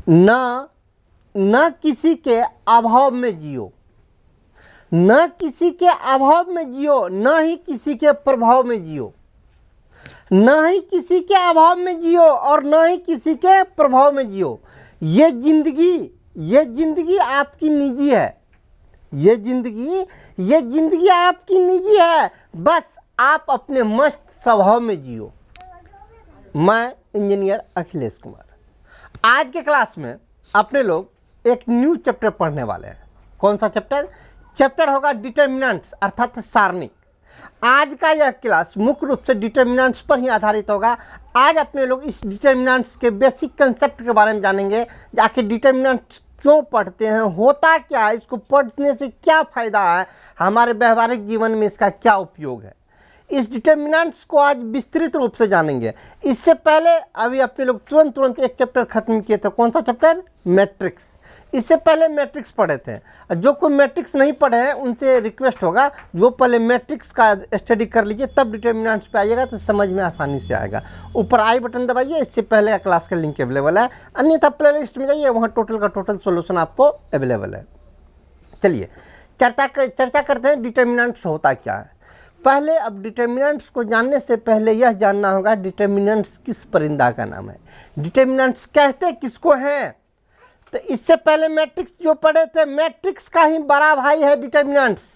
न न किसी के अभाव में जियो, न किसी के अभाव में जियो, न ही किसी के प्रभाव में जियो, न ही किसी के अभाव में जियो और न ही किसी के प्रभाव में जियो। ये जिंदगी आपकी निजी है, ये जिंदगी आपकी निजी है, बस आप अपने मस्त स्वभाव में जियो। मैं इंजीनियर अखिलेश कुमार। आज के क्लास में अपने लोग एक न्यू चैप्टर पढ़ने वाले हैं। कौन सा चैप्टर? चैप्टर होगा डिटर्मिनेंट्स अर्थात सारणिक। आज का यह क्लास मुख्य रूप से डिटर्मिनेंट्स पर ही आधारित होगा। आज अपने लोग इस डिटर्मिनेंट्स के बेसिक कंसेप्ट के बारे में जानेंगे। आखिर डिटर्मिनेंट्स क्यों पढ़ते हैं, होता क्या है, इसको पढ़ने से क्या फ़ायदा है, हमारे व्यवहारिक जीवन में इसका क्या उपयोग है, इस डिटर्मिनेंट्स को आज विस्तृत रूप से जानेंगे। इससे पहले अभी अपने लोग तुरंत एक चैप्टर खत्म किए थे। कौन सा चैप्टर? मैट्रिक्स। इससे पहले मैट्रिक्स पढ़े थे। जो कोई मैट्रिक्स नहीं पढ़े हैं उनसे रिक्वेस्ट होगा जो पहले मैट्रिक्स का स्टडी कर लीजिए, तब डिटर्मिनेंट्स पे आइएगा तो समझ में आसानी से आएगा। ऊपर आई बटन दबाइए, इससे पहले का क्लास का लिंक अवेलेबल है, अन्यथा प्लेलिस्ट में जाइए, वहाँ टोटल का टोटल सोल्यूशन आपको अवेलेबल है। चलिए चर्चा करते हैं डिटर्मिनेंट्स होता क्या है। पहले अब डिटर्मिनेंट्स को जानने से पहले यह जानना होगा डिटर्मिनेंट्स किस परिंदा का नाम है, डिटर्मिनेंट्स कहते किसको हैं। तो इससे पहले मैट्रिक्स जो पढ़े थे, मैट्रिक्स का ही बड़ा भाई है डिटर्मिनेंट्स।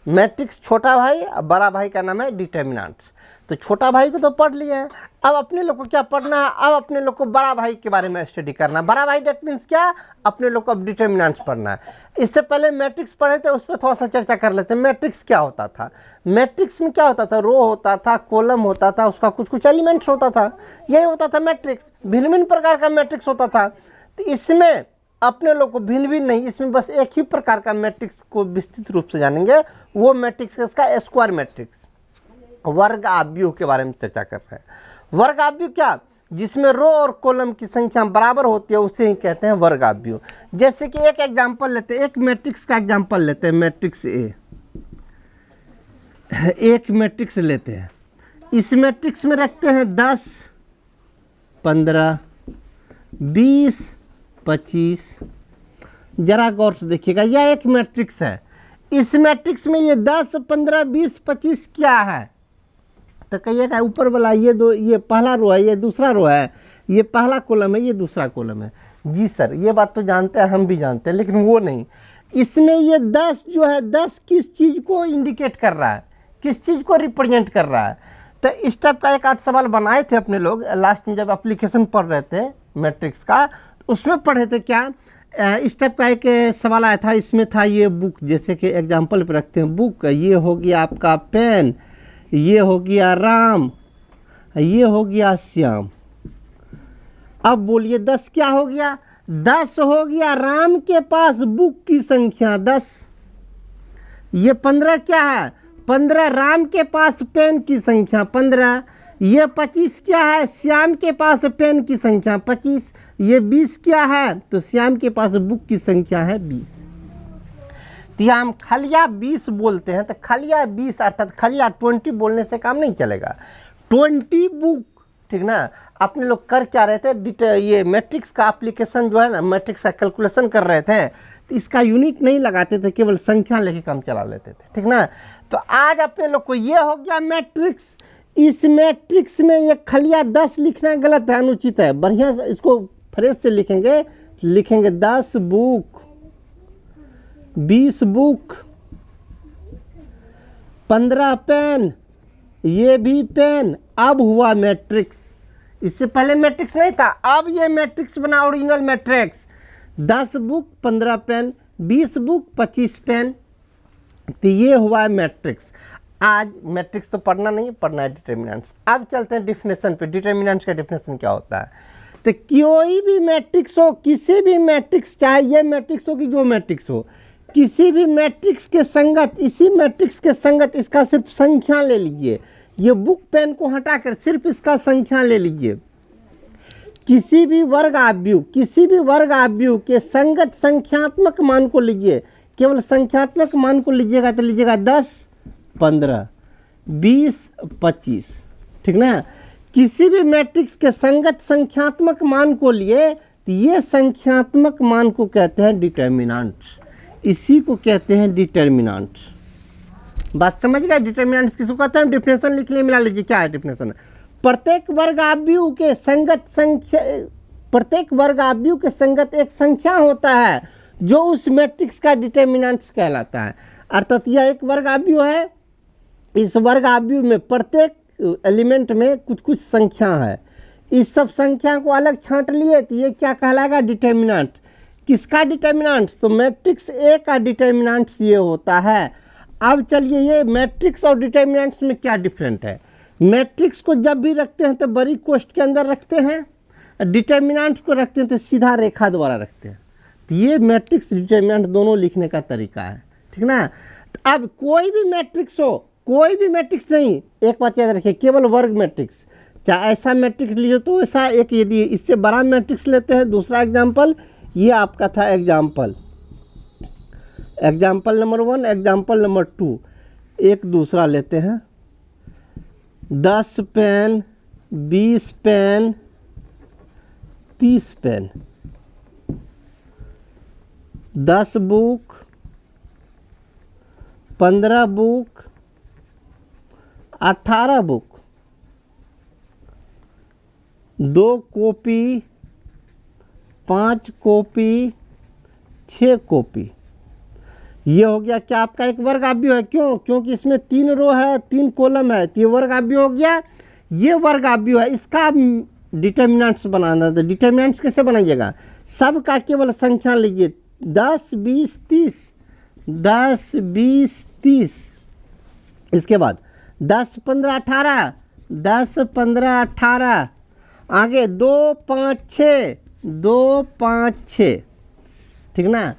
मैट्रिक्स छोटा भाई और बड़ा भाई का नाम है डिटर्मिनेंट्स। तो छोटा भाई को तो पढ़ लिए हैं, अब अपने लोग को क्या पढ़ना है? अब अपने लोग को बड़ा भाई के बारे में स्टडी करना है। बड़ा भाई डेट मीन्स क्या? अपने लोग को अब डिटर्मिनेंट्स पढ़ना है। इससे पहले मैट्रिक्स पढ़े थे, उस पर थोड़ा सा चर्चा कर लेते हैं। मैट्रिक्स क्या होता था? मैट्रिक्स में क्या होता था? रो होता था, कॉलम होता था, उसका कुछ एलिमेंट्स होता था, यही होता था मैट्रिक्स। भिन्न भिन्न प्रकार का मैट्रिक्स होता था। तो इसमें अपने लोग को भिन्न नहीं, इसमें बस एक ही प्रकार का मैट्रिक्स को विस्तृत रूप से जानेंगे। वो मैट्रिक्स इसका स्क्वायर मैट्रिक्स, वर्ग आव्यूह के बारे में चर्चा कर रहे हैं। वर्ग आव्यूह क्या? जिसमें रो और कॉलम की संख्या बराबर होती है उसे ही कहते हैं वर्ग आव्यूह। जैसे कि एक एग्जांपल लेते हैं, एक मैट्रिक्स का एग्जांपल लेते हैं, मैट्रिक्स ए। एक मैट्रिक्स लेते हैं, इस मैट्रिक्स में रखते हैं 10, 15, 20, 25। जरा गौर से देखिएगा, यह एक मैट्रिक्स है। इस मैट्रिक्स में ये 10, 15, 20, 25 क्या है? तो कहिएगा ऊपर वाला ये दो, ये पहला रो है, ये दूसरा रो है, ये पहला कॉलम है, ये दूसरा कॉलम है। जी सर, ये बात तो जानते हैं, हम भी जानते हैं, लेकिन वो नहीं। इसमें ये 10 जो है, 10 किस चीज़ को इंडिकेट कर रहा है, किस चीज़ को रिप्रेजेंट कर रहा है? तो इस टाइप का एक आध सवाल बनाए थे अपने लोग लास्ट में जब एप्लीकेशन पढ़ रहे थे मैट्रिक्स का, उसमें पढ़े थे क्या, इस टाइप का एक सवाल आया था। इसमें था ये बुक, जैसे कि एग्जांपल पे रखते हैं बुक, ये हो गया आपका पेन, ये हो गया राम, ये हो गया श्याम। अब बोलिए 10 क्या हो गया? 10 हो गया राम के पास बुक की संख्या 10। ये 15 क्या है? 15 राम के पास पेन की संख्या 15। ये 25 क्या है? श्याम के पास पेन की संख्या 25। ये 20 क्या है? तो श्याम के पास बुक की संख्या है 20। तो हम खलिया 20 बोलते हैं, तो खलिया 20 अर्थात खलिया 20 बोलने से काम नहीं चलेगा। 20 बुक, ठीक ना। अपने लोग कर क्या रहे थे, ये मैट्रिक्स का एप्लीकेशन जो है ना, मैट्रिक्स का कैलकुलेशन कर रहे थे, तो इसका यूनिट नहीं लगाते थे, केवल संख्या लेके काम चला लेते थे, ठीक ना। तो आज अपने लोग को ये हो गया मैट्रिक्स। इस मैट्रिक्स में ये खलिया 10 लिखना गलत है, अनुचित है। बढ़िया से इसको फ्रेश से लिखेंगे 10 बुक, 20 बुक, 15 पेन, ये भी पेन। अब हुआ मैट्रिक्स। इससे पहले मैट्रिक्स नहीं था, अब ये मैट्रिक्स बना, original matrix. 10 book, 15 pen, 20 book, 25 pen. तो ये हुआ है मैट्रिक्स। आज मैट्रिक्स तो पढ़ना नहीं, पढ़ना है डिटर्मिनेंट्स। अब चलते हैं डिफिनेशन पे। डिटर्मिनेंट्स का डिफिनेशन क्या होता है? तो कोई भी मैट्रिक्स हो, किसी भी मैट्रिक्स, चाहे ये मैट्रिक्स हो कि जो मैट्रिक्स हो, किसी भी मैट्रिक्स के संगत, इसी मैट्रिक्स के संगत इसका सिर्फ संख्या ले लीजिए। ये बुक पेन को हटाकर सिर्फ इसका संख्या ले लीजिए। किसी भी वर्ग आव्यूह के संगत संख्यात्मक मान को लीजिए। केवल संख्यात्मक मान को लीजिएगा तो लीजिएगा 10, 15, 20, 25, ठीक ना। किसी भी मैट्रिक्स के संगत संख्यात्मक मान को लिए तो ये संख्यात्मक मान को कहते हैं डिटर्मिनेंट्स, इसी को कहते हैं डिटर्मिनेंट्स। बात समझ गए? डिटर्मिनेंट्स किसको कहते हैं? डिफिनेशन लिख लिए, मिला लीजिए क्या है डिफिनेशन। प्रत्येक वर्ग आव्यूह के संगत संख्या, प्रत्येक वर्ग आव्यूह के संगत एक संख्या होता है जो उस मैट्रिक्स का डिटर्मिनेंट्स कहलाता है। अर्थात यह एक वर्ग आव्यूह है, इस वर्ग आव्यूह में प्रत्येक एलिमेंट में कुछ कुछ संख्या है, इस सब संख्या को अलग छांट लिए तो ये क्या कहलाएगा? डिटर्मिनेंट। किसका डिटर्मिनेंट्स? तो मैट्रिक्स ए का डिटर्मिनेंट्स ये होता है। अब चलिए ये मैट्रिक्स और डिटर्मिनेंट्स में क्या डिफरेंट है। मैट्रिक्स को जब भी रखते हैं तो बड़ी कोष्ठ के अंदर रखते हैं, डिटर्मिनेंट्स को रखते हैं तो सीधा रेखा द्वारा रखते हैं। तो ये मैट्रिक्स डिटर्मिनेंट दोनों लिखने का तरीका है, ठीक ना। तो अब कोई भी मैट्रिक्स हो, कोई भी मैट्रिक्स नहीं, एक बात याद रखिए, केवल वर्ग मैट्रिक्स, चाहे ऐसा मैट्रिक्स लीजिए तो ऐसा एक, यदि इससे बड़ा मैट्रिक्स लेते हैं, दूसरा एग्जाम्पल ये आपका था एग्जाम्पल नंबर 1, एग्जाम्पल नंबर 2, एक दूसरा लेते हैं, 10 pen, 20 pen, 30 pen, 10 book, 15 book, 18 book, 2 copy, 5 copy, 6 copy. ये हो गया क्या? आपका एक वर्ग आव्यूह है। क्यों? क्योंकि इसमें 3 रो है, 3 कॉलम है, तो ये वर्ग आव्यूह हो गया। ये वर्ग आव्यूह है, इसका डिटर्मिनेंट्स बनाना। तो डिटर्मिनेंट्स कैसे बनाइएगा? सब का केवल संख्या लीजिए, 10, 20, 30, 10, 20, 30, इसके बाद 10, 15, 18, 10, 15, 18, आगे 2, 5, 6, 2, 5, 6, ठीक ना।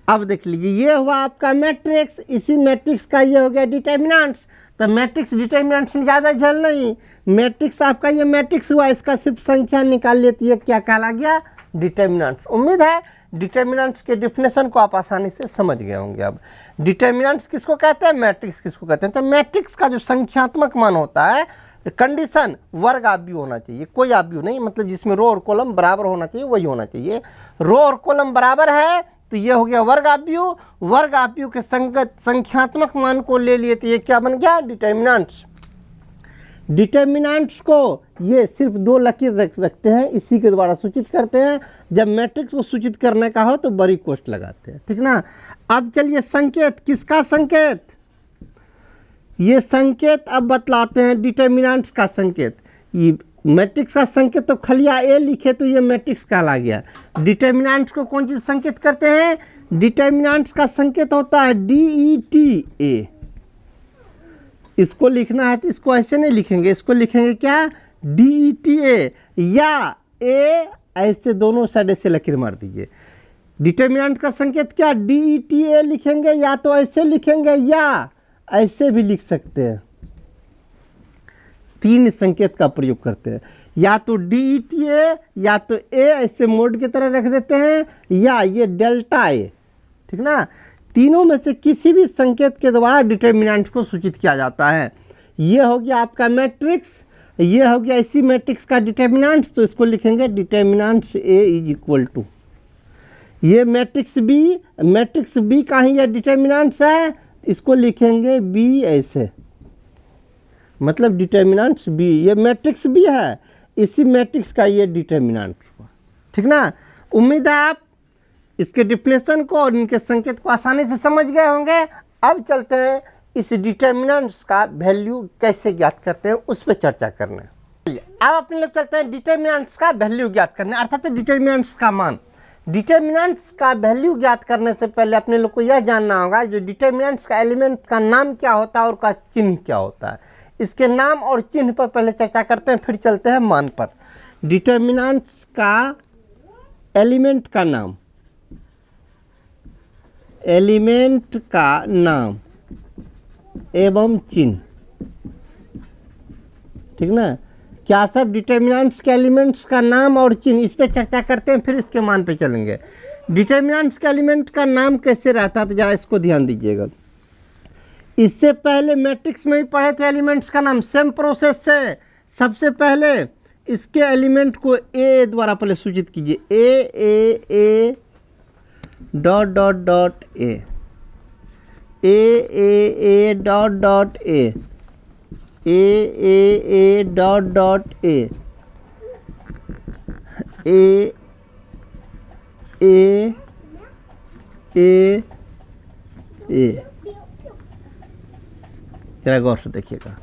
अब देख लीजिए ये हुआ आपका मैट्रिक्स, इसी मैट्रिक्स का ये हो गया डिटर्मिनेंट्स। तो मैट्रिक्स डिटर्मिनेंट्स में ज़्यादा झल नहीं, मैट्रिक्स आपका ये मैट्रिक्स हुआ, इसका सिर्फ संख्या निकाल लेती है, क्या कहला गया? डिटर्मिनेंट्स। उम्मीद है डिटर्मिनेंट्स के डिफिनेशन को आप आसानी से समझ गए होंगे। अब डिटर्मिनेंट्स किसको कहते हैं, मैट्रिक्स किसको कहते हैं? तो मैट्रिक्स का जो संख्यात्मक मान होता है, कंडीशन वर्ग आव्यूह होना चाहिए, कोई आव्यूह नहीं, मतलब जिसमें रो और कॉलम बराबर होना चाहिए वही होना चाहिए। रो और कॉलम बराबर है तो ये हो गया वर्ग आव्यूह। वर्ग आव्यूह के संगत संख्यात्मक मान को ले लिए तो ये क्या बन गया? डिटर्मिनेंट्स। डिटर्मिनेंट्स को ये सिर्फ 2 लकीर रखते हैं, इसी के द्वारा सूचित करते हैं। जब मैट्रिक्स को सूचित करने का हो तो बड़ी कोष्ठ लगाते हैं, ठीक ना। अब चलिए संकेत, किसका संकेत? ये संकेत अब बतलाते हैं डिटर्मिनेंट्स का संकेत। ये मैट्रिक्स का संकेत तो खलिया ए लिखे तो ये मैट्रिक्स कहला गया। डिटर्मिनेंट्स को कौन चीज संकेत करते हैं? डिटर्मिनेंट्स का संकेत होता है DETA। इसको लिखना है तो इसको ऐसे नहीं लिखेंगे, इसको लिखेंगे क्या? DETA, या ए ऐसे दोनों साइड से लकीर मार दीजिए। डिटर्मिनेंट का संकेत क्या? DETA लिखेंगे, या तो ऐसे लिखेंगे या ऐसे भी लिख सकते हैं। 3 संकेत का प्रयोग करते हैं, या तो DETA, या तो ए ऐसे मोड की तरह रख देते हैं, या ये डेल्टा ए, ठीक ना। तीनों में से किसी भी संकेत के द्वारा डिटर्मिनेंट को सूचित किया जाता है। ये हो गया आपका मैट्रिक्स, ये हो गया इसी मैट्रिक्स का डिटर्मिनेंट्स, तो इसको लिखेंगे determinants A is equal to, ये मैट्रिक्स बी का ही ये डिटर्मिनेंट्स है, इसको लिखेंगे बी ऐसे, मतलब डिटर्मिनेंट्स बी, ये मैट्रिक्स बी है, इसी मैट्रिक्स का ये डिटर्मिनेंट, ठीक ना। उम्मीद है आप इसके डिफिनेशन को और इनके संकेत को आसानी से समझ गए होंगे। अब चलते हैं इस डिटर्मिनेंट्स का वैल्यू कैसे ज्ञात करते हैं उस पर चर्चा करने। अब अपने लोग चलते हैं डिटर्मिनेंट्स का वैल्यू ज्ञात करने, अर्थात डिटर्मिनेंट्स का मान। डिटर्मिनेंट्स का वैल्यू ज्ञात करने से पहले अपने लोग को यह जानना होगा जो डिटर्मिनेंट्स का एलिमेंट का नाम क्या होता है और उसका चिन्ह क्या होता है। इसके नाम और चिन्ह पर पहले चर्चा करते हैं, फिर चलते हैं मान पर। डिटर्मिनेंट्स का एलिमेंट का नाम, एलिमेंट का नाम एवं चिन्ह, ठीक ना। क्या सब डिटर्मिनेंट्स के एलिमेंट्स का नाम और चिन्ह, इस पर चर्चा करते हैं, फिर इसके मान पे चलेंगे। डिटर्मिनेंट्स के एलिमेंट का नाम कैसे रहता है तो जरा इसको ध्यान दीजिएगा। इससे पहले मैट्रिक्स में ही पढ़े थे एलिमेंट्स का नाम, सेम प्रोसेस से। सबसे पहले इसके एलिमेंट को ए द्वारा पहले सूचित कीजिए, ए dot dot dot A dot dot A dot dot A जरा गौर से देखिएगा।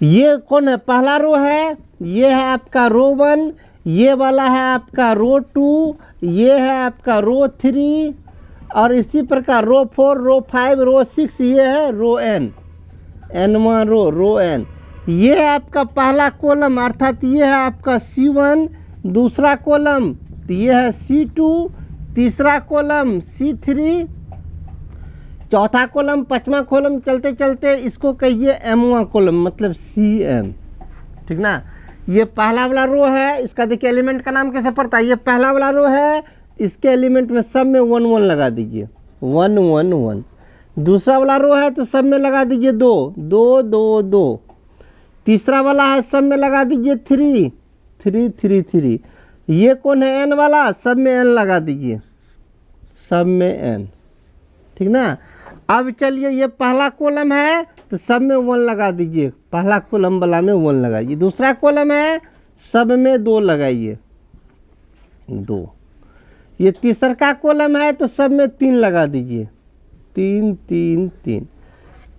ये कौन है? पहला रो है, ये है आपका रो 1, ये वाला है आपका रो 2, ये है आपका रो 3, और इसी प्रकार रो 4, रो 5, रो 6, ये है रो n1 रो n। ये है आपका पहला कॉलम, अर्थात ये है आपका C1, दूसरा कॉलम ये है C2, तीसरा कॉलम C3, चौथा कॉलम, पांचवा कॉलम, चलते चलते इसको कहिए mवां कॉलम, मतलब Cm, ठीक ना। ये पहला वाला रो है, इसका देखिए एलिमेंट का नाम कैसे पड़ता है। ये पहला वाला रो है, इसके एलिमेंट में सब में 1 1 लगा दीजिए, 1 1 1। दूसरा वाला रो है तो सब में लगा दीजिए 2 2 2 2। तीसरा वाला है, सब में लगा दीजिए 3 3 3 3। ये कौन है? n वाला, सब में n लगा दीजिए, सब में n, ठीक ना। अब चलिए ये पहला कॉलम है तो सब में 1 लगा दीजिए, पहला कॉलम वाला में 1 लगाइए। दूसरा कॉलम है, सब में 2 लगाइए, 2। ये तीसरा का कॉलम है तो सब में 3 लगा दीजिए, 3 3 3।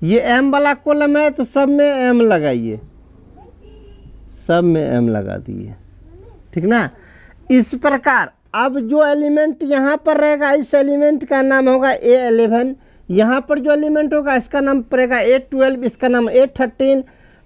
ये m वाला कॉलम है तो सब में m लगाइए, सब में m लगा दिए, ठीक ना। इस प्रकार अब जो एलिमेंट यहाँ पर रहेगा, इस एलिमेंट का नाम होगा A11। यहाँ पर जो एलिमेंट होगा इसका नाम पड़ेगा A12, इसका नाम A13,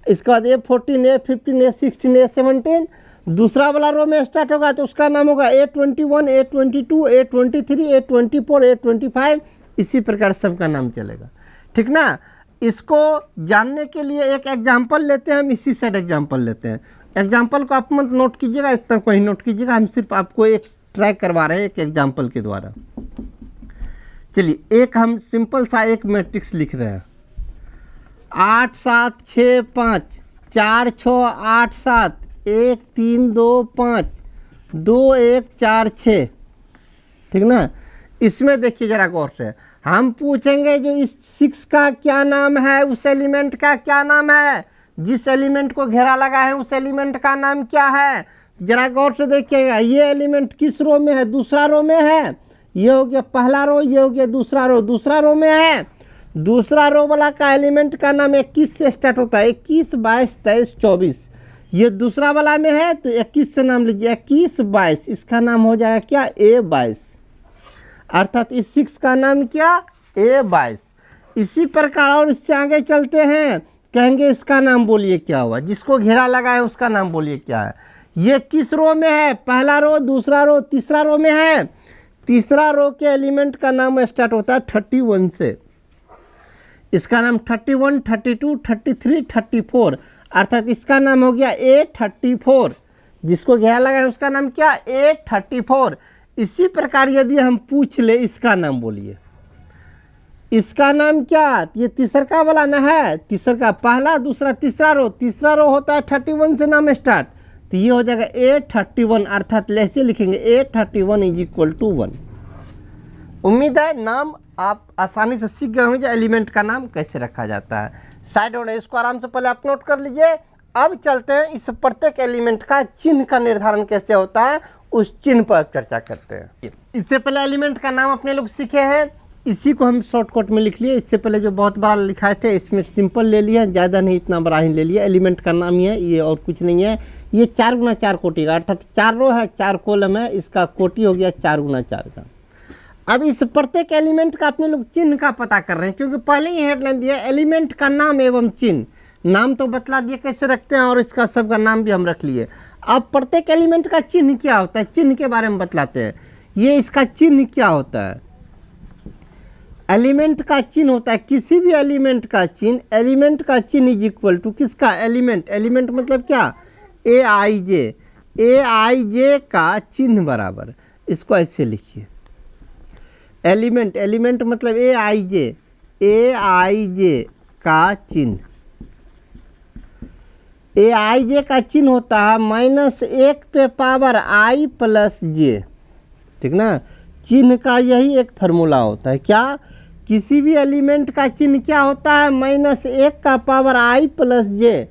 इसके बाद A14, A15, A16, A17। दूसरा वाला रो में स्टार्ट होगा तो उसका नाम होगा A21, A22, A23, A24, A25। इसी प्रकार सबका नाम चलेगा, ठीक ना। इसको जानने के लिए एक एग्जाम्पल लेते हैं हम, इसी सेट एग्जाम्पल लेते हैं। एग्जाम्पल को आप मत नोट कीजिएगा, इतना कोई नोट कीजिएगा, हम सिर्फ आपको एक ट्राई करवा रहे हैं एक एग्जाम्पल के द्वारा। चलिए एक हम सिंपल सा एक मैट्रिक्स लिख रहे हैं, 8 7 6 5 4 6 8 7 1 3 2 5 2 1 4 6, ठीक ना। इसमें देखिए जरा गौर से, हम पूछेंगे जो इस 6 का क्या नाम है, उस एलिमेंट का क्या नाम है, जिस एलिमेंट को घेरा लगा है उस एलिमेंट का नाम क्या है। जरा गौर से देखिएगा, ये एलिमेंट किस रो में है? दूसरा रो में है। ये हो गया पहला रो, ये हो गया दूसरा रो, दूसरा रो में है। दूसरा रो वाला का एलिमेंट का नाम 21 से स्टार्ट होता है, 21 22 23 24। ये दूसरा वाला में है तो 21 से नाम लीजिए, 21 22, इसका नाम हो जाएगा क्या? A22, अर्थात इस 6 का नाम क्या? A22। इसी प्रकार और इससे आगे चलते हैं, कहेंगे इसका नाम बोलिए क्या हुआ, जिसको घेरा लगा है उसका नाम बोलिए क्या है। ये किस रो में है? पहला रो, दूसरा रो, तीसरा रो में है। तीसरा रो के एलिमेंट का नाम स्टार्ट होता है 31 से, इसका नाम 31 32 33 34, अर्थात इसका नाम हो गया A34। जिसको घेरा लगा है उसका नाम क्या? A34। इसी प्रकार यदि हम पूछ ले इसका नाम बोलिए, इसका नाम क्या? ये तीसरा वाला ना है, तीसरा का पहला दूसरा तीसरा रो होता है 31 से नाम स्टार्ट, तो ये हो जाएगा A31, अर्थात ऐसे लिखेंगे A31 = 1। उम्मीद है नाम आप आसानी से सीख गए होंगे एलिमेंट का नाम कैसे रखा जाता है। साइड होने इसको आराम से पहले आप नोट कर लीजिए। अब चलते हैं इस प्रत्येक एलिमेंट का चिन्ह का निर्धारण कैसे होता है, उस चिन्ह पर चर्चा करते हैं। इससे पहले एलिमेंट का नाम अपने लोग सीखे हैं, इसी को हम शॉर्टकट में लिख लिए। इससे पहले जो बहुत बड़ा लिखाए थे इसमें सिंपल ले लिया, ज़्यादा नहीं इतना बड़ा ही ले लिया। एलिमेंट का नाम ही है ये, और कुछ नहीं है। ये 4 × 4 कोटि का, अर्थात 4 रो है 4 कॉलम है, इसका कोटि हो गया 4 × 4 का। अब इस प्रत्येक एलिमेंट का अपने लोग चिन्ह का पता कर रहे हैं, क्योंकि पहले ही हेडलाइन दिया एलिमेंट का नाम एवं चिन्ह। नाम तो बतला दिए कैसे रखते हैं, और इसका सबका नाम भी हम रख लिए। अब प्रत्येक एलिमेंट का चिन्ह क्या होता है, चिन्ह के बारे में बतलाते हैं। ये इसका चिन्ह क्या होता है? एलिमेंट का चिन्ह होता है किसी भी एलिमेंट का चिन्ह, एलिमेंट का चिन्ह = किसका? एलिमेंट, एलिमेंट मतलब क्या? Aij, Aij का चिन्ह बराबर, इसको ऐसे लिखिए। एलिमेंट, एलिमेंट मतलब Aij, Aij का चिन्ह। ए आई जे का चिन्ह होता है -1 पे पावर आई प्लस जे, ठीक ना। चिन्ह का यही एक फार्मूला होता है, क्या? किसी भी एलिमेंट का चिन्ह क्या होता है? -1 का पावर आई प्लस जे।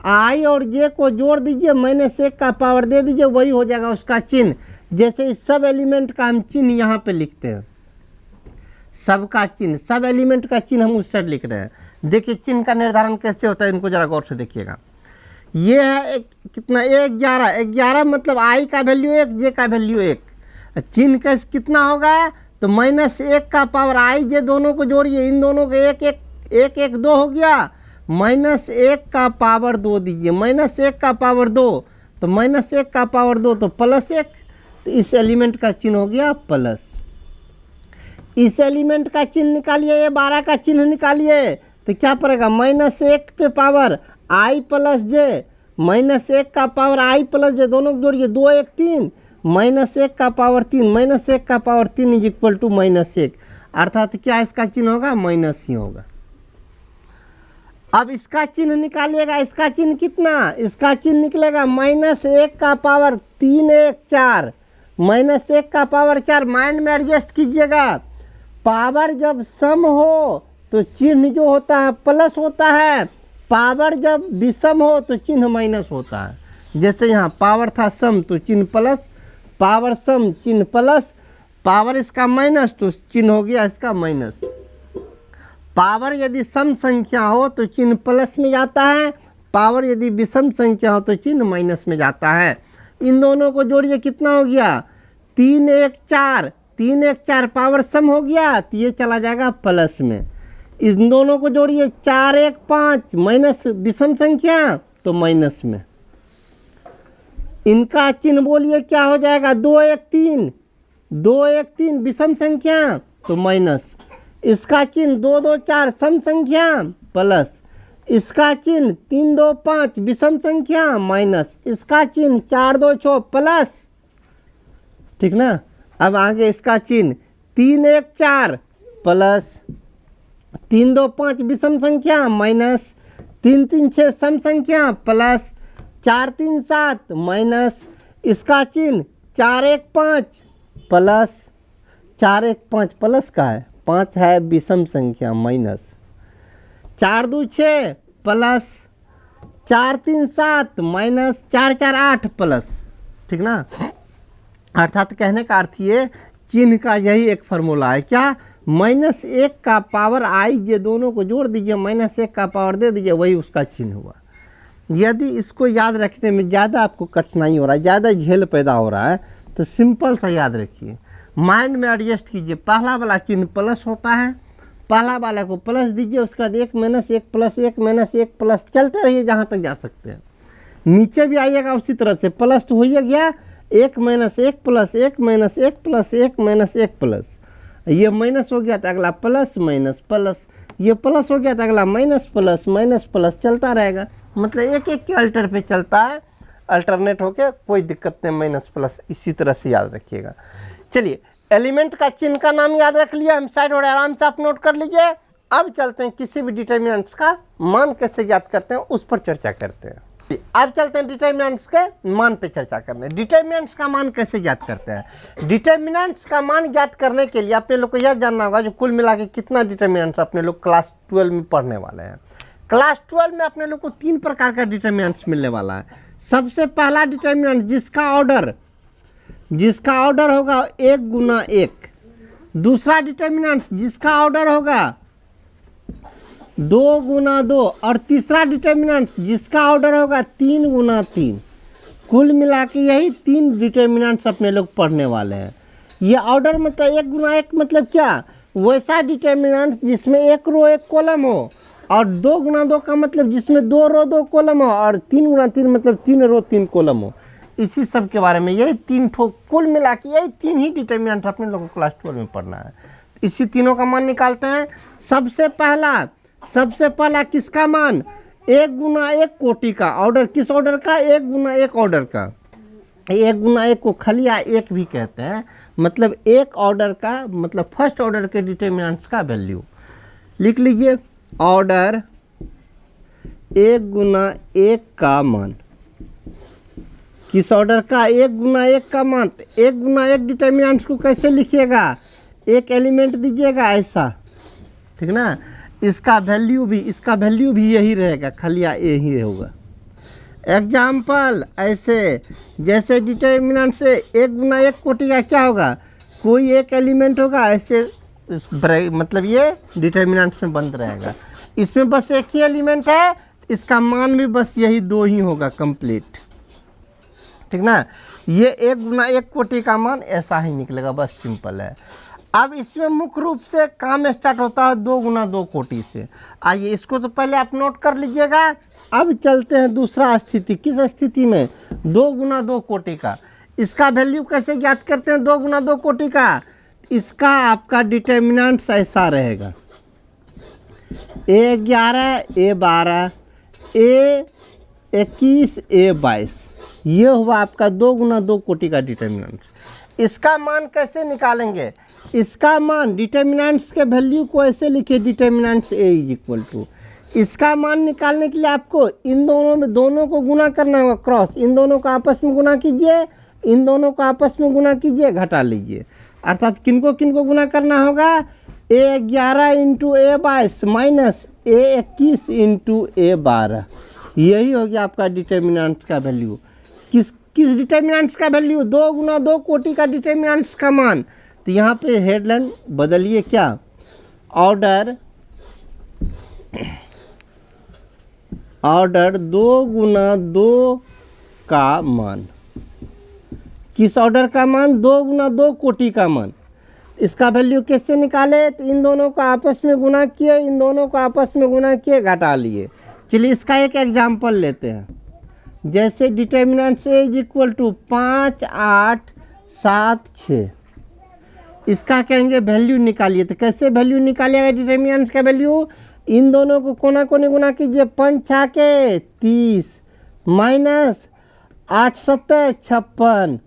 आई और जे को जोड़ दीजिए, -1 का पावर दे दीजिए, वही हो जाएगा उसका चिन्ह। जैसे इस सब एलिमेंट का हम चिन्ह यहाँ पे लिखते हैं, सबका चिन्ह, सब एलिमेंट का चिन्ह हम उस साइड लिख रहे हैं। देखिए चिन्ह का निर्धारण कैसे होता है, इनको जरा गौर से देखिएगा। ये है कितना? 11 मतलब आई का वैल्यू 1, जे का वैल्यू 1। चिन्ह कैसे कितना होगा? तो -1 का पावर आई जे दोनों को जोड़िए, इन दोनों को 1 2 हो गया, -1 का पावर 2 दीजिए, -1 का पावर 2, तो -1 का पावर 2 तो +1, तो इस एलिमेंट का चिन्ह हो गया प्लस। इस एलिमेंट का चिन्ह निकालिए, ये 12 का चिन्ह निकालिए, तो क्या पड़ेगा? -1 पे पावर आई प्लस जे, -1 का पावर आई प्लस जे, दोनों को जोड़िए, 2 1 3, -1 का पावर 3, -1 का पावर 3 इज इक्वल टू -1, अर्थात क्या इसका चिन्ह होगा? माइनस ही होगा। अब इसका चिन्ह निकालिएगा, इसका चिन्ह कितना? इसका चिन्ह निकलेगा -1 का पावर 3 1 4, -1 का पावर 4। माइंड में एडजस्ट कीजिएगा, पावर जब सम हो तो चिन्ह जो होता है प्लस होता है, पावर जब विषम हो तो चिन्ह माइनस होता है। जैसे यहाँ पावर था सम तो चिन्ह प्लस, पावर सम चिन्ह प्लस, पावर इसका माइनस तो चिन्ह हो गया इसका माइनस। पावर यदि सम संख्या हो तो चिन्ह प्लस में जाता है, पावर यदि विषम संख्या हो तो चिन्ह माइनस में जाता है। इन दोनों को जोड़िए, कितना हो गया? 3 1 4, 3 1 4 पावर सम हो गया तो ये चला जाएगा प्लस में। इन दोनों को जोड़िए, 4 1 5 माइनस विषम संख्या तो माइनस में। इनका चिन्ह बोलिए क्या हो जाएगा? 2 1 3, 2 1 3 विषम संख्या तो माइनस। इसका चिन्ह 2 2 4 सम संख्या प्लस। इसका चिन्ह 3 2 5 विषम संख्या माइनस। इसका चिन्ह 4 2 6 प्लस, ठीक ना। अब आगे इसका चिन्ह 3 1 4 प्लस, 3 2 5 विषम संख्या माइनस, 3 3 6 सम संख्या प्लस, 4 3 7 माइनस। इसका चिन्ह 4 1 5 प्लस, 4 1 5 प्लस का है, 5 है विषम संख्या माइनस, 4 2 6 प्लस, 4 3 7 माइनस, 4 4 8 प्लस, ठीक ना। अर्थात कहने का अर्थ ये चिन्ह का यही एक फार्मूला है, क्या? -1 का पावर आई जे दोनों को जोड़ दीजिए, -1 का पावर दे दीजिए, वही उसका चिन्ह हुआ। यदि इसको याद रखने में ज़्यादा आपको कठिनाई हो रहा है, ज़्यादा झेल पैदा हो रहा है, तो सिंपल सा याद रखिए, माइंड में एडजस्ट कीजिए। पहला वाला चिन्ह प्लस होता है, पहला वाला को प्लस दीजिए, उसके बाद 1 -1 प्लस 1 -1 प्लस, चलते रहिए जहाँ तक जा सकते हैं। नीचे भी आइएगा उसी तरह से, प्लस तो हो ही गया, 1 -1 प्लस 1 -1 प्लस 1 -1 प्लस, ये माइनस हो गया तो अगला प्लस माइनस प्लस, ये प्लस हो गया तो अगला माइनस प्लस चलता रहेगा। मतलब एक एक के अल्टर पे चलता है, अल्टरनेट होके, कोई दिक्कत नहीं, माइनस प्लस इसी तरह से याद रखिएगा। चलिए, एलिमेंट का चिन्ह का नाम याद रख लिया, हम साइड और आराम से आप नोट कर लीजिए। अब चलते हैं किसी भी डिटर्मिनेंट्स का मान कैसे याद करते हैं उस पर चर्चा करते हैं। अब चलते हैं डिटर्मिनेंट्स के मान पे चर्चा करने। डिटर्मिनेंट्स का मान कैसे याद करते हैं? डिटर्मिनेंट्स का मान याद करने के लिए अपने लोग को यह जानना होगा जो कुल मिला के कितना डिटर्मिनेंट्स अपने लोग क्लास 12 में पढ़ने वाले हैं। क्लास 12 में अपने लोग को 3 प्रकार का डिटर्मिनेंट्स मिलने वाला है। सबसे पहला डिटर्मिनेंट जिसका ऑर्डर होगा 1 गुना 1। दूसरा डिटर्मिनेंट जिसका ऑर्डर होगा 2 गुना 2। और तीसरा डिटर्मिनेंट जिसका ऑर्डर होगा 3 गुना 3। कुल मिला के यही 3 डिटर्मिनेंट्स अपने लोग पढ़ने वाले हैं। ये ऑर्डर मतलब 1 गुना 1 मतलब क्या? वैसा डिटर्मिनेंट जिसमें 1 रो 1 कॉलम हो, और 2 गुना 2 का मतलब जिसमें 2 रो 2 कॉलम हो, और 3 गुना 3 मतलब 3 रो 3 कॉलम हो। इसी सब के बारे में यही 3 ठो कुल मिला के यही 3 ही डिटर्मिनेंट अपने लोगों को क्लास 12 में पढ़ना है। इसी तीनों का मान निकालते हैं। सबसे पहला किसका मान? 1 गुना 1 कोटि का ऑर्डर। किस ऑर्डर का? 1 गुना 1 ऑर्डर का। 1 गुना 1 को खलिया 1 भी कहते हैं, मतलब 1 ऑर्डर का, मतलब फर्स्ट ऑर्डर के डिटर्मिनेंट्स का वैल्यू लिख लीजिए। ऑर्डर 1 गुना 1 का मान, किस ऑर्डर का 1 गुना 1 का मान। 1 गुना 1 डिटर्मिनेंट्स को कैसे लिखिएगा, एक एलिमेंट दीजिएगा ऐसा, ठीक ना। इसका वैल्यू भी यही रहेगा, खाली यही होगा। एग्जाम्पल ऐसे, जैसे डिटर्मिनेंट से 1 गुना 1 कोटि का क्या होगा, कोई एक एलिमेंट होगा ऐसे, मतलब ये डिटर्मिनेंट्स में बंद रहेगा। इसमें बस एक ही एलिमेंट है, इसका मान भी बस यही 2 ही होगा कंप्लीट, ठीक ना। ये 1 गुना 1 कोटि का मान ऐसा ही निकलेगा, बस सिंपल है। अब इसमें मुख्य रूप से काम स्टार्ट होता है 2 गुना 2 कोटि से। आइए इसको तो पहले आप नोट कर लीजिएगा। अब चलते हैं दूसरा स्थिति, किस स्थिति में, 2 गुना 2 कोटि का। इसका वैल्यू कैसे ज्ञात करते हैं 2 गुना 2 कोटि का, इसका आपका डिटर्मिनेंट्स ऐसा रहेगा, A11 A12 A21 A22, ये हुआ आपका 2 गुना 2 कोटि का डिटर्मिनेंट्स। इसका मान कैसे निकालेंगे, इसका मान डिटर्मिनेंट्स के वैल्यू को ऐसे लिखिए, determinants A is equal to, इसका मान निकालने के लिए आपको इन दोनों को गुना करना होगा, क्रॉस, इन दोनों को आपस में गुना कीजिए, इन दोनों को आपस में गुना कीजिए, घटा लीजिए। अर्थात किनको किनको गुना करना होगा, A11 into A22 minus A21 into A12, यही हो गया आपका डिटर्मिनेंट्स का वैल्यू। किस डिटर्मिनेंट्स का वैल्यू, 2 गुना 2 कोटि का डिटर्मिनेंट्स का मान। तो यहाँ पे हेडलाइन बदलिए, क्या, ऑर्डर 2 गुना 2 का मान, किस ऑर्डर का मान, 2 गुना 2 कोटि का मान। इसका वैल्यू कैसे निकाले, तो इन दोनों को आपस में गुना किए, इन दोनों को आपस में गुना किए, घटा लिए। चलिए इसका एक एग्जाम्पल लेते हैं, जैसे determinants A is equal to 5 8 7 6, इसका कहेंगे वैल्यू निकालिए। तो कैसे वैल्यू निकालिएगा डिटर्मिनेंट्स का वैल्यू, इन दोनों को कोना कोने गुना कीजिए, 5 6 के 30 माइनस 8 7 56,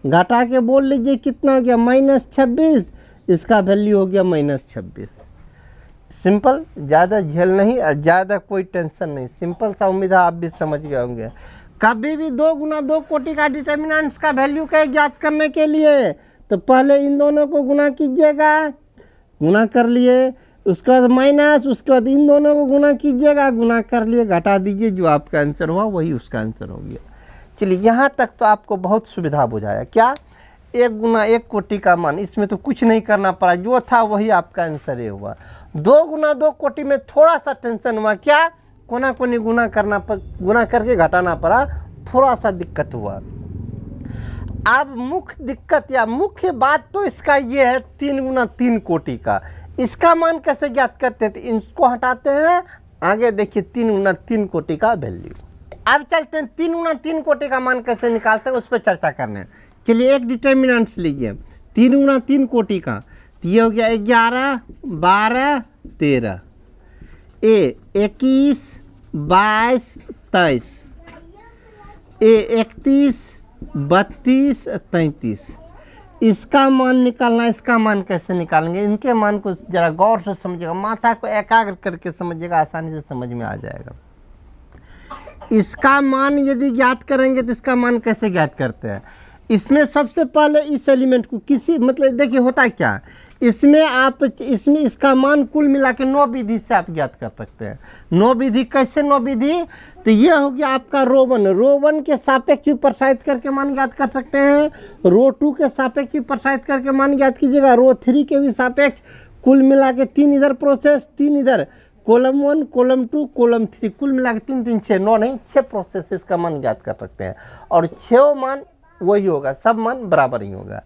घटा के बोल लीजिए कितना हो गया, -26, इसका वैल्यू हो गया -26। सिंपल, ज़्यादा झेल नहीं और ज़्यादा कोई टेंशन नहीं, सिंपल सा, उम्मीद है आप भी समझ गए होंगे। कभी भी 2 गुना 2 कोटि का डिटर्मिनेंट्स का वैल्यू का ज्ञात करने के लिए तो पहले इन दोनों को गुना कीजिएगा, गुना कर लिए, उसके बाद माइनस, उसके बाद इन दोनों को गुना कीजिएगा, गुना कर लिए, घटा दीजिए, जो आपका आंसर हुआ वही उसका आंसर हो गया। चलिए यहाँ तक तो आपको बहुत सुविधा बुझाया, क्या, 1 गुना 1 कोटि का मान, इसमें तो कुछ नहीं करना पड़ा, जो था वही आपका आंसर ये हुआ। 2 गुना 2 कोटि में थोड़ा सा टेंशन हुआ, क्या, कोना कोनी गुना करके घटाना पड़ा, थोड़ा सा दिक्कत हुआ। अब मुख्य दिक्कत या मुख्य बात तो इसका ये है 3 गुना 3 कोटि का, इसका मान कैसे ज्ञात करते हैं, तो इसको हटाते हैं, आगे देखिए 3 गुना 3 कोटि का वैल्यू। अब चलते हैं 3 गुना 3 कोटि का मान कैसे निकालते हैं, उस पर चर्चा करने। चलिए एक डिटर्मिनेंट्स लीजिए 3 गुना 3 कोटि का, तो ये हो गया 11 12 13, A21 22 23, A31 32 33, इसका मान निकालना। इसका मान कैसे निकालेंगे, इनके मान को जरा गौर से समझिएगा, माथा को एकाग्र करके समझिएगा, आसानी से समझ में आ जाएगा। इसका मान यदि ज्ञात करेंगे तो इसका मान कैसे ज्ञात करते हैं, इसमें सबसे पहले इस एलिमेंट को किसी, मतलब देखिए होता क्या, इसमें इसका मान कुल मिला के 9 विधि से आप ज्ञात कर सकते हैं। 9 विधि, कैसे 9 विधि, तो ये हो गया आपका रो 1 के सापेक्ष भी प्रसारित करके मान ज्ञात कर सकते हैं, रो 2 के सापेक्ष भी प्रसारित करके मान ज्ञात कीजिएगा, रो 3 के भी सापेक्ष, कुल मिला के 3 इधर प्रोसेस, 3 इधर, कॉलम 1 कॉलम 2 कॉलम 3, कुल मिला के 3 3 6 9 नहीं 6 प्रोसेस इसका मान ज्ञात कर सकते हैं, और 6 मान वही होगा, सब मान बराबर ही होगा।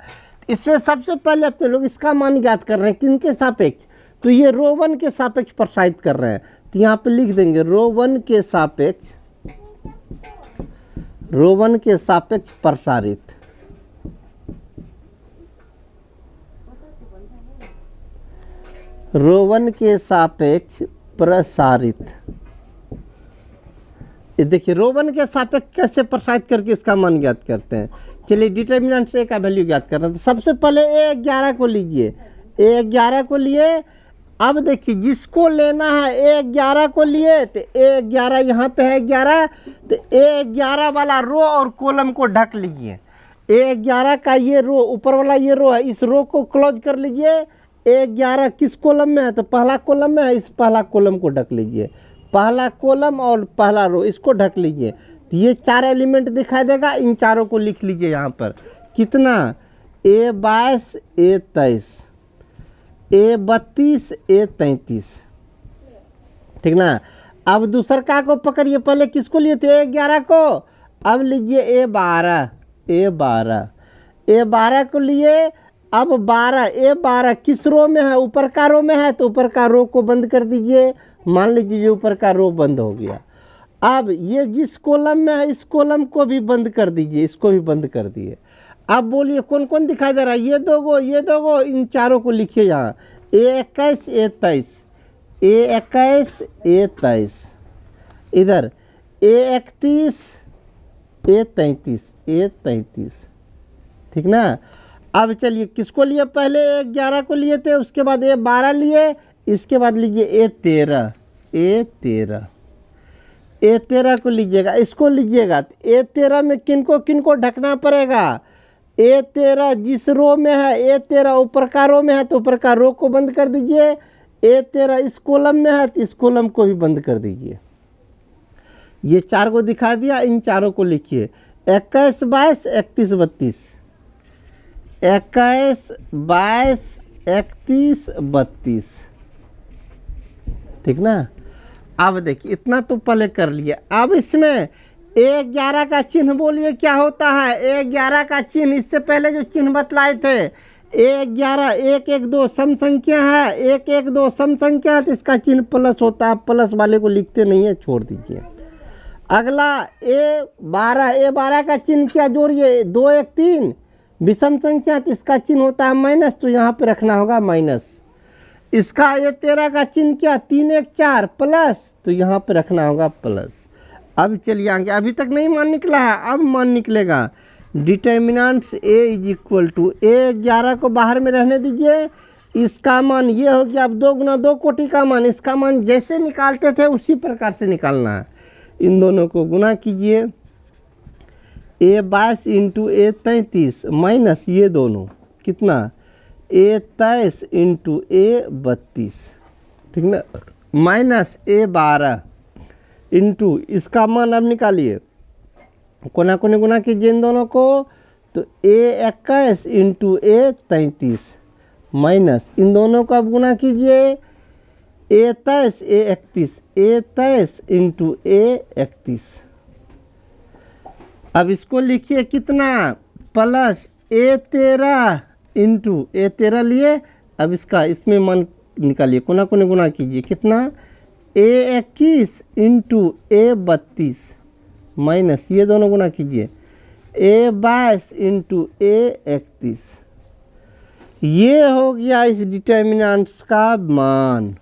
इसमें सबसे पहले अपने लोग इसका मान ज्ञात कर रहे हैं किनके सापेक्ष, तो ये रो 1 के सापेक्ष प्रसारित कर रहे हैं, तो यहाँ पे लिख देंगे रो 1 के सापेक्ष प्रसारित, रो 1 के सापेक्ष प्रसारित। ये देखिए रो 1 के सापेक्ष कैसे प्रसारित करके इसका मान ज्ञात करते हैं। चलिए डिटर्मिनेंट A का वैल्यू ज्ञात करना है, तो सबसे पहले A11 को लीजिए, A11 को लिए, अब देखिए जिसको लेना है A11 को लिए तो A11 यहाँ पे है 11, तो A11 वाला रो और कॉलम को ढक लीजिए। A11 का ये रो ऊपर वाला ये रो है, इस रो को क्लोज कर लीजिए। A11 किस कॉलम में है, तो पहला कॉलम में है, इस पहला कॉलम को ढक लीजिए। पहला कॉलम और पहला रो इसको ढक लीजिए, तो ये 4 एलिमेंट दिखाई देगा। इन चारों को लिख लीजिए यहाँ पर। कितना, A22 A23 A32 A33, ठीक ना। अब दूसरा को पकड़िए, पहले किसको लिए थे A11 को, अब लीजिए A12 को लिए। अब 12 A12 किस रो में है, ऊपर का रो में है, तो ऊपर का रो को बंद कर दीजिए। मान लीजिए ऊपर का रो बंद हो गया। अब ये जिस कॉलम में है इस कॉलम को भी बंद कर दीजिए, इसको भी बंद कर दिए। अब बोलिए कौन कौन दिखाई दे रहा है, ये दो गो, इन चारों को लिखिए यहाँ। A21 A23 इधर A31 A33, ठीक ना। अब चलिए किसको लिए, पहले A11 को लिए थे, उसके बाद A12 लिए, इसके बाद लीजिए A13 को लीजिएगा, इसको लीजिएगा। तो A13 में किनको ढकना पड़ेगा, A13 जिस रो में है, A13 ऊपर का रो में है, तो ऊपर का रो को बंद कर दीजिए। A13 इस कॉलम में है, तो इस कॉलम को भी बंद कर दीजिए। ये 4 को दिखा दिया, इन चारों को लिखिए। 21 22 31 32, 21 22 31 32, ठीक ना। अब देखिए इतना तो पहले कर लिया। अब इसमें A11 का चिन्ह बोलिए क्या होता है। A11 का चिन्ह इससे पहले जो चिन्ह बतलाए थे, A11 1 1 2 सम संख्या है, 1 1 2 सम संख्या है, तो इसका चिन्ह प्लस होता है। प्लस वाले को लिखते नहीं है, छोड़ दीजिए। अगला A12 का चिन्ह क्या जोड़िए, 2 1 3 विषम संख्या, तो इसका चिन्ह होता है माइनस, तो यहाँ पे रखना होगा माइनस। इसका A13 का चिन्ह क्या, 3 1 4 प्लस, तो यहाँ पे रखना होगा प्लस। अब चलिए आगे, अभी तक नहीं मान निकला है, अब मान निकलेगा। डिटर्मिनेंट्स A = A11 को बाहर में रहने दीजिए। इसका मान ये हो गया। अब 2 × 2 कोटि का मान, इसका मान जैसे निकालते थे उसी प्रकार से निकालना है। इन दोनों को गुना कीजिए, A22 × A33 माइनस ये दोनों, कितना, A23 × A32, ठीक ना, माइनस A12 इंटू, इसका मान अब निकालिए, कोना कोने गुना कीजिए इन दोनों को, तो A21 × A33 माइनस इन दोनों को अब गुना कीजिए, A23 A31 × A31। अब इसको लिखिए कितना, प्लस A13 × A13 लिए। अब इसका इसमें मान निकालिए, कोना कोने गुना कीजिए, कितना, A21 × A32 माइनस ये दोनों गुना कीजिए, A22 × A31। ये हो गया इस डिटर्मिनेंट्स का मान।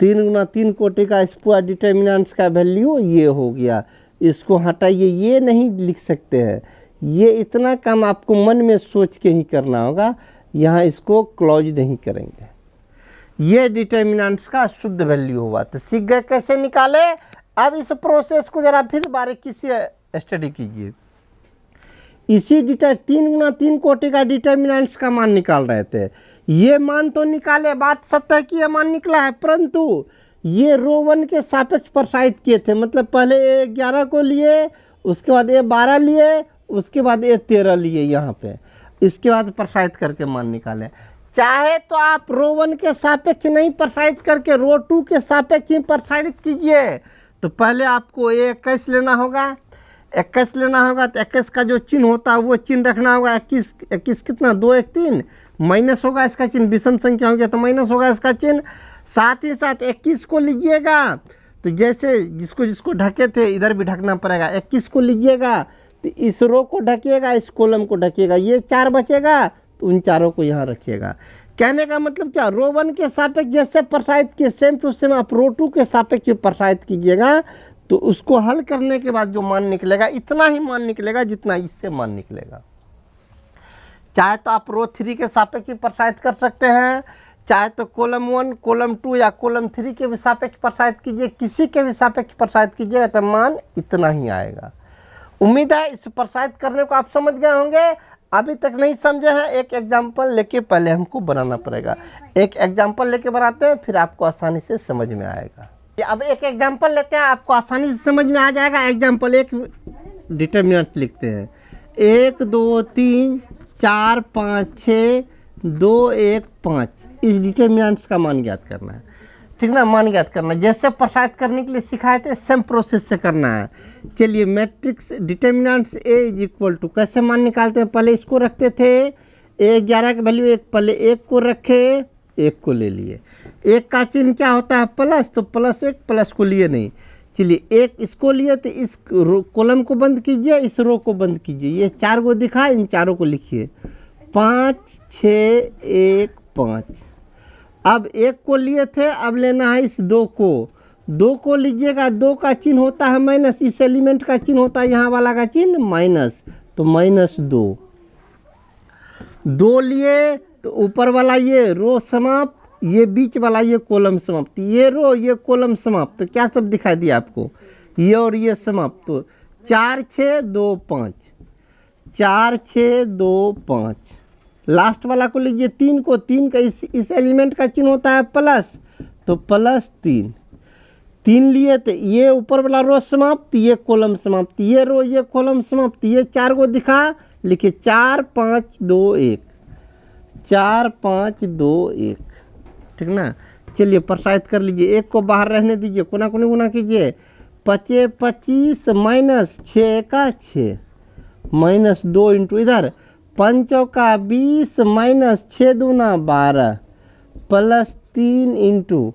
3 × 3 कोटि का इस पूरा डिटर्मिनेंट्स का वैल्यू ये हो गया। इसको हटाइए, ये नहीं लिख सकते हैं, ये इतना काम आपको मन में सोच के ही करना होगा, यहाँ इसको क्लोज नहीं करेंगे। ये डिटर्मिनेंट्स का शुद्ध वैल्यू हुआ। तो सीख गए कैसे निकाले। अब इस प्रोसेस को जरा फिर बारीकी से स्टडी कीजिए। इसी 3 × 3 कोटि का डिटर्मिनेंट्स का मान निकाल रहे थे। ये मान तो निकाले, बात सत्य है कि ये मान निकला है, परंतु ये रो 1 के सापेक्ष प्रसारित किए थे। मतलब पहले A11 को लिए, उसके बाद A12 लिए, उसके बाद A13 लिए यहाँ पे, इसके बाद प्रसारित करके मान निकाले। चाहे तो आप रो 1 के सापेक्ष नहीं प्रसारित करके रो 2 के सापेक्ष ही प्रसारित कीजिए। तो पहले आपको A21 लेना होगा, 21 लेना होगा, तो 21 का जो चिन्ह होता है वो चिन्ह रखना होगा। 21 कितना, 2 1 3 माइनस होगा इसका चिन्ह, विषम संख्या हो गया तो माइनस होगा इसका चिन्ह। साथ ही साथ 21 को लीजिएगा, तो जैसे जिसको ढके थे इधर भी ढकना पड़ेगा। 21 को लीजिएगा तो इस रो को ढकिएगा, इस कॉलम को ढकिएगा, ये 4 बचेगा, तो उन चारों को यहाँ रखिएगा। कहने का मतलब क्या, रो 1 के सापेक्ष जैसे प्रसारित किए सेम टू सेम आप रो 2 के सापेक्ष प्रसारित कीजिएगा, तो उसको हल करने के बाद जो मान निकलेगा इतना ही मान निकलेगा जितना इससे मान निकलेगा। चाहे तो आप रो 3 के सापेक्ष प्रसारित कर सकते हैं, चाहे तो कॉलम 1, कॉलम 2 या कॉलम 3 के भी सापेक्ष प्रसारित कीजिए, किसी के भी सापेक्ष प्रसारित कीजिएगा तो मान इतना ही आएगा। उम्मीद है इस प्रसारित करने को आप समझ गए होंगे। अभी तक नहीं समझे हैं, एक एग्जाम्पल लेके पहले हमको बनाना पड़ेगा। एक एग्जाम्पल लेके बनाते हैं, फिर आपको आसानी से समझ में आएगा। अब एक एग्जाम्पल लेते हैं, आपको आसानी से समझ में आ जाएगा। एग्जाम्पल एक डिटरमिनेंट लिखते हैं, 1 2 3 4 5 6 2 1 5। इस डिटरमिनेंट्स का मान ज्ञात करना है, ठीक ना, मान ज्ञात करना है। जैसे प्रसारित करने के लिए सिखाए थे सेम प्रोसेस से करना है। चलिए matrix determinants A is equal to, कैसे मान निकालते हैं, पहले इसको रखते थे, ए 11 की वैल्यू 1, पहले 1 को रखे, 1 को ले लिए। 1 का चिन्ह क्या होता है, प्लस, तो +1, प्लस को लिए नहीं। चलिए 1 इसको लिए, तो इस कॉलम को बंद कीजिए, इस रो को बंद कीजिए। ये 4 को दिखा, इन चारों को लिखिए, 5 6 1 5। अब 1 को लिए थे, अब लेना है इस 2 को लीजिएगा। 2 का चिन्ह होता है माइनस, इस एलिमेंट का चिन्ह होता है यहाँ वाला का चिन्ह माइनस, तो -2। 2 लिए तो ऊपर वाला ये रो समाप्त, ये बीच वाला ये कॉलम समाप्त, ये रो ये कॉलम समाप्त। तो क्या सब दिखाई दिया आपको, ये और ये समाप्त। तो 4 6 2 5, 4 6 2 5। लास्ट वाला को लीजिए 3 को, 3 का इस एलिमेंट का चिन्ह होता है प्लस, तो +3। 3 लिए तो ये ऊपर वाला रो समाप्त, ये कॉलम समाप्त, ये रो ये कॉलम समाप्त। ये 4 को दिखा, लिखिए 4 5 2 1, 4 5 2 1, ठीक ना। चलिए प्रसारित कर लीजिए, 1 को बाहर रहने दीजिए, कोना कोनी गुना कीजिए, 5 25 माइनस 6 का 6, -2 इंटू इधर 5 का 20 माइनस 6 दूना 12, +3 इंटू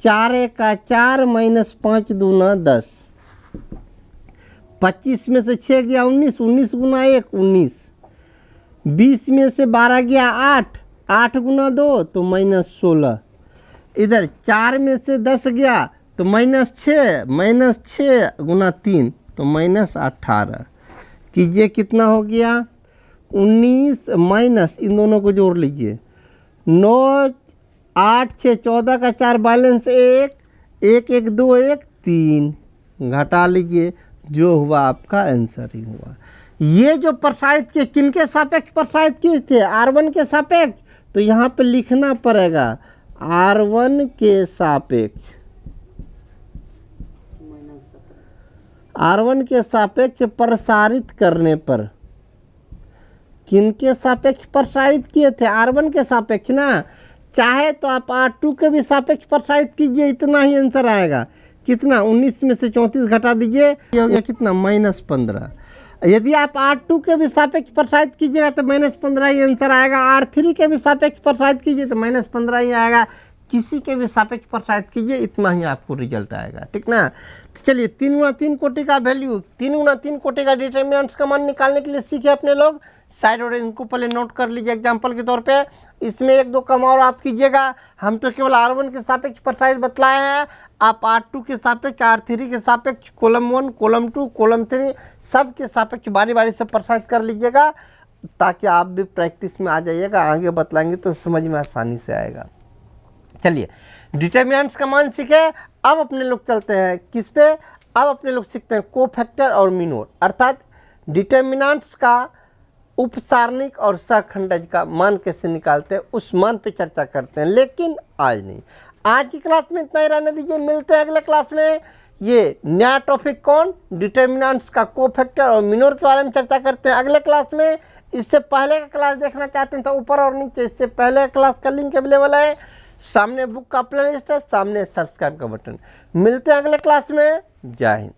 4 का 4 माइनस 5 दूना 10। 25 में से 6 गया 19, 19 गुना 1 19। 20 में से 12 गया 8, 8 गुना 2 तो -16। इधर 4 में से 10 गया तो -6 गुना 3 तो -18। कीजिए कितना हो गया, 19 माइनस, इन दोनों को जोड़ लीजिए, 9 8 6 14 का 4 बैलेंस 1 1 1 2 1 3, घटा लीजिए, जो हुआ आपका आंसर ही हुआ। ये जो प्रसारित किए किनके सापेक्ष प्रसारित किए थे, R1 के सापेक्ष, तो यहाँ पे लिखना पड़ेगा R1 के सापेक्ष, R1 के सापेक्ष प्रसारित करने पर। किनके सापेक्ष प्रसारित किए थे, R1 के सापेक्ष ना। चाहे तो आप R2 के भी सापेक्ष प्रसारित कीजिए, इतना ही आंसर आएगा। कितना, 19 में से 34 घटा दीजिए, ये हो गया कितना, -15। यदि आप R2 के भी सापेक्ष प्रसारित कीजिएगा तो -15 ही आंसर आएगा। R3 के भी सापेक्ष प्रसारित कीजिए तो -15 ही आएगा। किसी के भी सापेक्ष प्रसारित कीजिए, इतना ही आपको रिजल्ट आएगा, ठीक ना। तो चलिए 3 × 3 कोटि का वैल्यू, 3 × 3 कोटि का डिटरमिनेंट्स का मान निकालने के लिए सीखे अपने लोग। साइड और इनको पहले नोट कर लीजिए एग्जाम्पल के तौर पे। इसमें 1-2 कम और आप कीजिएगा। हम तो केवल R1 के सापेक्ष प्रसारित बतलाए हैं, आप R2 के सापेक्ष, R3 के सापेक्ष, कॉलम 1 कॉलम 2 कॉलम 3 सब के सापेक्ष बारी बारी से प्रसारित कर लीजिएगा, ताकि आप भी प्रैक्टिस में आ जाइएगा। आगे बतलाएंगे तो समझ में आसानी से आएगा। चलिए डिटरमिनेंट्स का मान सीखे। अब अपने लोग चलते हैं किस पे, अब अपने लोग सीखते हैं कोफैक्टर और मिनोर, अर्थात डिटरमिनेंट्स का उपसारणिक और सहखंडज का मान कैसे निकालते हैं, उस मान पे चर्चा करते हैं। लेकिन आज नहीं, आज की क्लास में इतना ही रहने दीजिए। मिलते हैं अगले क्लास में। ये नया टॉपिक कौन, डिटरमिनेंट्स का कोफैक्टर और मिनोर के बारे में चर्चा करते हैं अगले क्लास में। इससे पहले का क्लास देखना चाहते हैं तो ऊपर और नीचे इससे पहले क्लास का लिंक अवेलेबल है, सामने बुक का प्लेलिस्ट है, सामने सब्सक्राइब का बटन। मिलते हैं अगले क्लास में। जय हिंद।